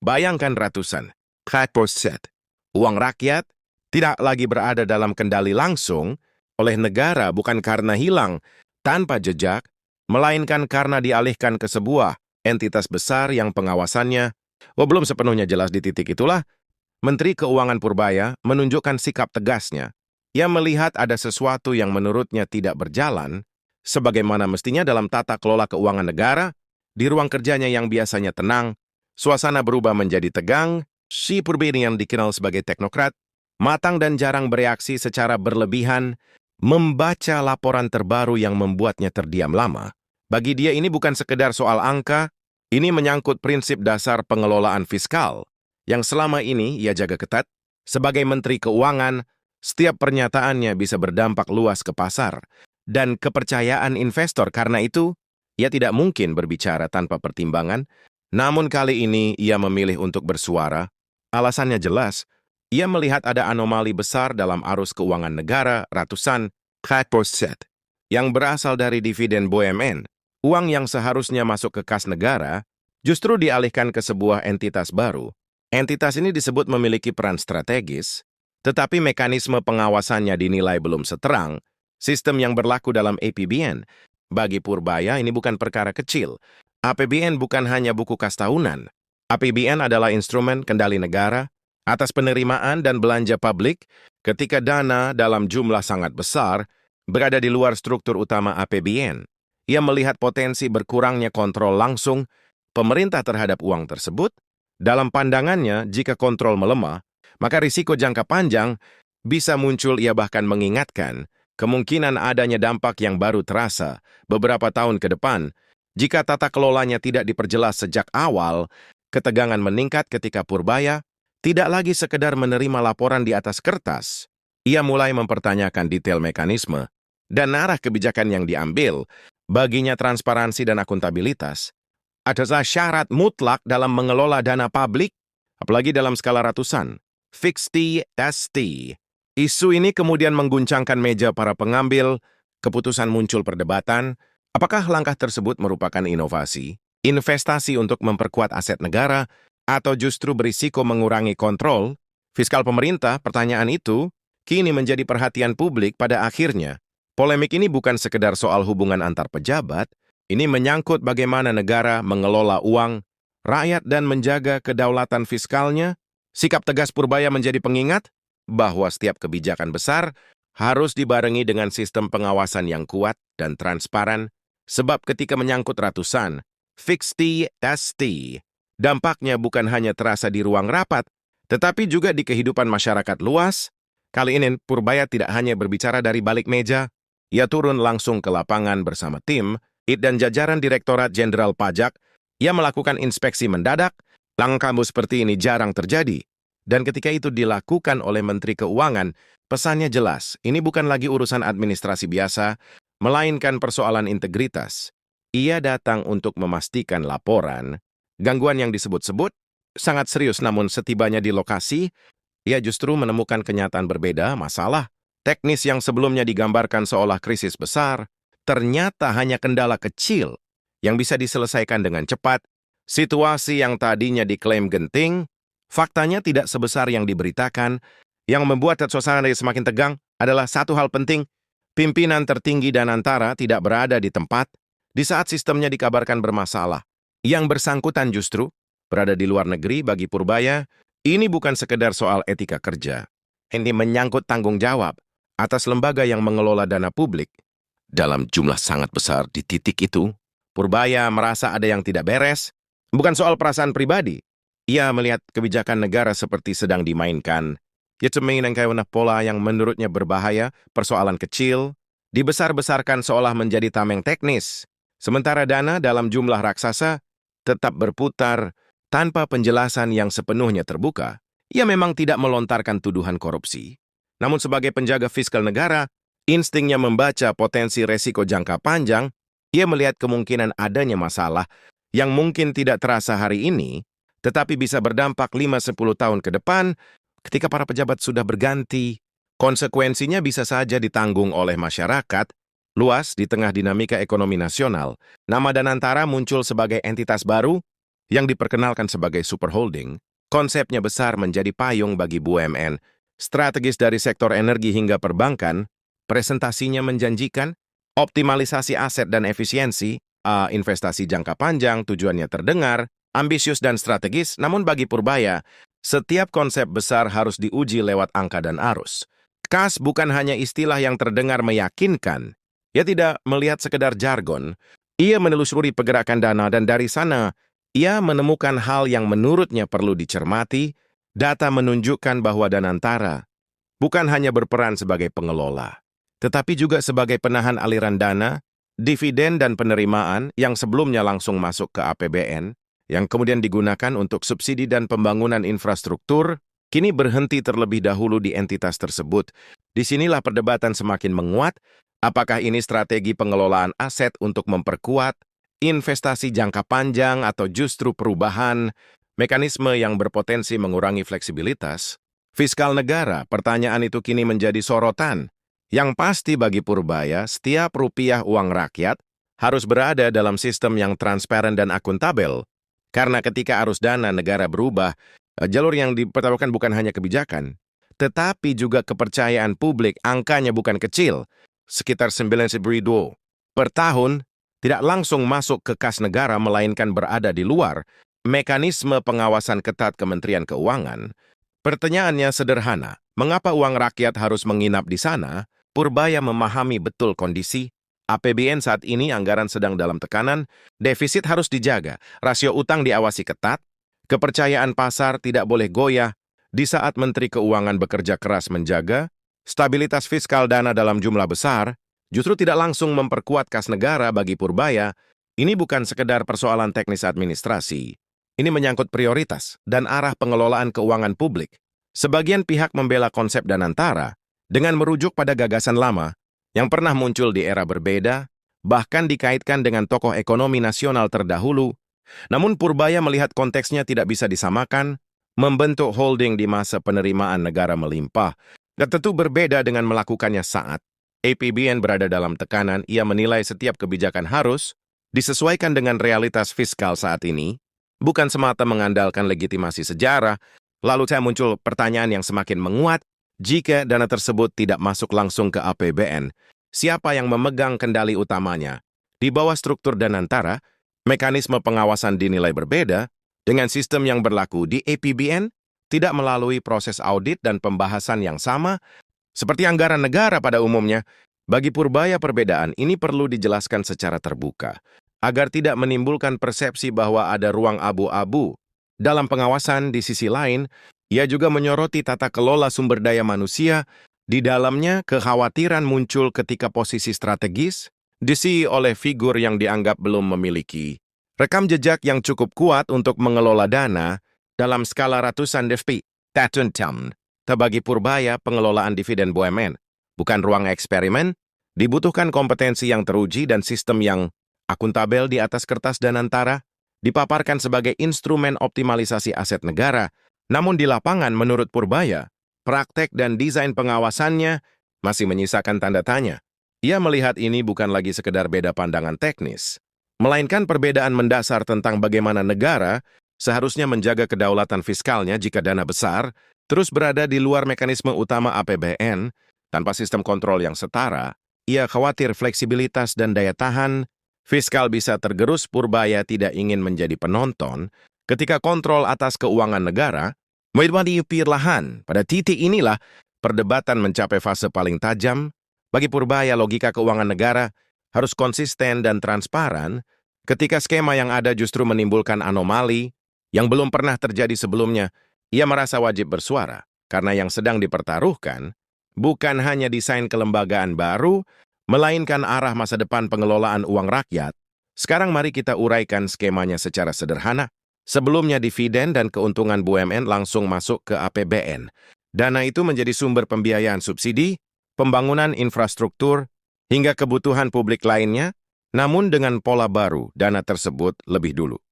Bayangkan ratusan set uang rakyat tidak lagi berada dalam kendali langsung oleh negara bukan karena hilang tanpa jejak, melainkan karena dialihkan ke sebuah entitas besar yang pengawasannya belum sepenuhnya jelas. Di titik itulah, Menteri Keuangan Purbaya menunjukkan sikap tegasnya. Ia melihat ada sesuatu yang menurutnya tidak berjalan, sebagaimana mestinya dalam tata kelola keuangan negara. Di ruang kerjanya yang biasanya tenang, suasana berubah menjadi tegang. Si Purbaya yang dikenal sebagai teknokrat, matang dan jarang bereaksi secara berlebihan, membaca laporan terbaru yang membuatnya terdiam lama. Bagi dia ini bukan sekedar soal angka, ini menyangkut prinsip dasar pengelolaan fiskal yang selama ini ia jaga ketat. Sebagai Menteri Keuangan, setiap pernyataannya bisa berdampak luas ke pasar dan kepercayaan investor. Karena itu, ia tidak mungkin berbicara tanpa pertimbangan. Namun kali ini ia memilih untuk bersuara. Alasannya jelas, ia melihat ada anomali besar dalam arus keuangan negara. Ratusan set yang berasal dari dividen BUMN, uang yang seharusnya masuk ke kas negara, justru dialihkan ke sebuah entitas baru. Entitas ini disebut memiliki peran strategis, tetapi mekanisme pengawasannya dinilai belum seterang sistem yang berlaku dalam APBN. Bagi Purbaya ini bukan perkara kecil. APBN bukan hanya buku kas tahunan. APBN adalah instrumen kendali negara atas penerimaan dan belanja publik ketika dana dalam jumlah sangat besar berada di luar struktur utama APBN. Ia melihat potensi berkurangnya kontrol langsung pemerintah terhadap uang tersebut. Dalam pandangannya, jika kontrol melemah, maka risiko jangka panjang bisa muncul. Ia bahkan mengingatkan kemungkinan adanya dampak yang baru terasa beberapa tahun ke depan jika tata kelolanya tidak diperjelas sejak awal. Ketegangan meningkat ketika Purbaya tidak lagi sekedar menerima laporan di atas kertas. Ia mulai mempertanyakan detail mekanisme dan arah kebijakan yang diambil. Baginya transparansi dan akuntabilitas adalah syarat mutlak dalam mengelola dana publik, apalagi dalam skala ratusan. Fixed ST. Isu ini kemudian mengguncangkan meja para pengambil keputusan. Muncul perdebatan, apakah langkah tersebut merupakan inovasi, investasi untuk memperkuat aset negara, atau justru berisiko mengurangi kontrol fiskal pemerintah. Pertanyaan itu kini menjadi perhatian publik. Pada akhirnya, polemik ini bukan sekedar soal hubungan antar pejabat, ini menyangkut bagaimana negara mengelola uang rakyat dan menjaga kedaulatan fiskalnya. Sikap tegas Purbaya menjadi pengingat bahwa setiap kebijakan besar harus dibarengi dengan sistem pengawasan yang kuat dan transparan, sebab ketika menyangkut ratusan fixed ST, dampaknya bukan hanya terasa di ruang rapat, tetapi juga di kehidupan masyarakat luas. Kali ini Purbaya tidak hanya berbicara dari balik meja, ia turun langsung ke lapangan bersama tim dan jajaran Direktorat Jenderal Pajak. Ia melakukan inspeksi mendadak. Langkah seperti ini jarang terjadi. Dan ketika itu dilakukan oleh Menteri Keuangan, pesannya jelas, ini bukan lagi urusan administrasi biasa, melainkan persoalan integritas. Ia datang untuk memastikan laporan, gangguan yang disebut-sebut, sangat serius. Namun setibanya di lokasi, ia justru menemukan kenyataan berbeda. Masalah teknis yang sebelumnya digambarkan seolah krisis besar, ternyata hanya kendala kecil yang bisa diselesaikan dengan cepat. Situasi yang tadinya diklaim genting, faktanya tidak sebesar yang diberitakan. Yang membuat suasana semakin tegang adalah satu hal penting. Pimpinan tertinggi dan antara tidak berada di tempat di saat sistemnya dikabarkan bermasalah. Yang bersangkutan justru berada di luar negeri. Bagi Purbaya, ini bukan sekedar soal etika kerja. Ini menyangkut tanggung jawab atas lembaga yang mengelola dana publik dalam jumlah sangat besar. Di titik itu, Purbaya merasa ada yang tidak beres. Bukan soal perasaan pribadi. Ia melihat kebijakan negara seperti sedang dimainkan. Ia mainan kayak pola yang menurutnya berbahaya. Persoalan kecil dibesar-besarkan seolah menjadi tameng teknis. Sementara dana dalam jumlah raksasa tetap berputar tanpa penjelasan yang sepenuhnya terbuka. Ia memang tidak melontarkan tuduhan korupsi. Namun sebagai penjaga fiskal negara, instingnya membaca potensi resiko jangka panjang. Ia melihat kemungkinan adanya masalah yang mungkin tidak terasa hari ini, tetapi bisa berdampak 5-10 tahun ke depan. Ketika para pejabat sudah berganti, konsekuensinya bisa saja ditanggung oleh masyarakat luas. Di tengah dinamika ekonomi nasional, nama Danantara muncul sebagai entitas baru yang diperkenalkan sebagai superholding, konsepnya besar menjadi payung bagi BUMN, strategis dari sektor energi hingga perbankan, presentasinya menjanjikan, optimalisasi aset dan efisiensi, investasi jangka panjang, tujuannya terdengar, ambisius dan strategis, namun bagi Purbaya, setiap konsep besar harus diuji lewat angka dan arus. Kas bukan hanya istilah yang terdengar meyakinkan, ia tidak melihat sekedar jargon, ia menelusuri pergerakan dana dan dari sana, ia menemukan hal yang menurutnya perlu dicermati. Data menunjukkan bahwa Danantara bukan hanya berperan sebagai pengelola, tetapi juga sebagai penahan aliran dana, dividen dan penerimaan yang sebelumnya langsung masuk ke APBN, yang kemudian digunakan untuk subsidi dan pembangunan infrastruktur, kini berhenti terlebih dahulu di entitas tersebut. Disinilah perdebatan semakin menguat, apakah ini strategi pengelolaan aset untuk memperkuat investasi jangka panjang atau justru perubahan, mekanisme yang berpotensi mengurangi fleksibilitas, fiskal negara. Pertanyaan itu kini menjadi sorotan. Yang pasti bagi Purbaya, setiap rupiah uang rakyat harus berada dalam sistem yang transparan dan akuntabel. Karena ketika arus dana negara berubah, jalur yang dipertaruhkan bukan hanya kebijakan, tetapi juga kepercayaan publik. Angkanya bukan kecil, sekitar 9.000 per tahun, tidak langsung masuk ke kas negara melainkan berada di luar mekanisme pengawasan ketat Kementerian Keuangan. Pertanyaannya sederhana, mengapa uang rakyat harus menginap di sana? Purbaya memahami betul kondisi. APBN saat ini anggaran sedang dalam tekanan, defisit harus dijaga, rasio utang diawasi ketat, kepercayaan pasar tidak boleh goyah. Di saat Menteri Keuangan bekerja keras menjaga stabilitas fiskal dana dalam jumlah besar, justru tidak langsung memperkuat kas negara. Bagi Purbaya, ini bukan sekedar persoalan teknis administrasi. Ini menyangkut prioritas dan arah pengelolaan keuangan publik. Sebagian pihak membela konsep Danantara dengan merujuk pada gagasan lama yang pernah muncul di era berbeda, bahkan dikaitkan dengan tokoh ekonomi nasional terdahulu. Namun Purbaya melihat konteksnya tidak bisa disamakan. Membentuk holding di masa penerimaan negara melimpah tentu berbeda dengan melakukannya saat APBN berada dalam tekanan. Ia menilai setiap kebijakan harus disesuaikan dengan realitas fiskal saat ini, bukan semata mengandalkan legitimasi sejarah. Lalu muncul pertanyaan yang semakin menguat, jika dana tersebut tidak masuk langsung ke APBN, siapa yang memegang kendali utamanya? Di bawah struktur Danantara, mekanisme pengawasan dinilai berbeda, dengan sistem yang berlaku di APBN, tidak melalui proses audit dan pembahasan yang sama, seperti anggaran negara pada umumnya. Bagi Purbaya perbedaan ini perlu dijelaskan secara terbuka, agar tidak menimbulkan persepsi bahwa ada ruang abu-abu. Dalam pengawasan di sisi lain, ia juga menyoroti tata kelola sumber daya manusia. Di dalamnya, kekhawatiran muncul ketika posisi strategis diisi oleh figur yang dianggap belum memiliki rekam jejak yang cukup kuat untuk mengelola dana dalam skala ratusan DFP. Bagi Purbaya, pengelolaan dividen BUMN bukan ruang eksperimen, dibutuhkan kompetensi yang teruji dan sistem yang akuntabel. Di atas kertas Danantara dipaparkan sebagai instrumen optimalisasi aset negara, namun di lapangan menurut Purbaya, praktek dan desain pengawasannya masih menyisakan tanda tanya. Ia melihat ini bukan lagi sekedar beda pandangan teknis, melainkan perbedaan mendasar tentang bagaimana negara seharusnya menjaga kedaulatan fiskalnya jika dana besar terus berada di luar mekanisme utama APBN. Tanpa sistem kontrol yang setara, ia khawatir fleksibilitas dan daya tahan fiskal bisa tergerus. Purbaya tidak ingin menjadi penonton ketika kontrol atas keuangan negara menjadi perlahan. Pada titik inilah perdebatan mencapai fase paling tajam. Bagi Purbaya, logika keuangan negara harus konsisten dan transparan. Ketika skema yang ada justru menimbulkan anomali yang belum pernah terjadi sebelumnya, ia merasa wajib bersuara, karena yang sedang dipertaruhkan bukan hanya desain kelembagaan baru, melainkan arah masa depan pengelolaan uang rakyat. Sekarang mari kita uraikan skemanya secara sederhana. Sebelumnya dividen dan keuntungan BUMN langsung masuk ke APBN. Dana itu menjadi sumber pembiayaan subsidi, pembangunan infrastruktur, hingga kebutuhan publik lainnya, namun dengan pola baru, dana tersebut lebih dulu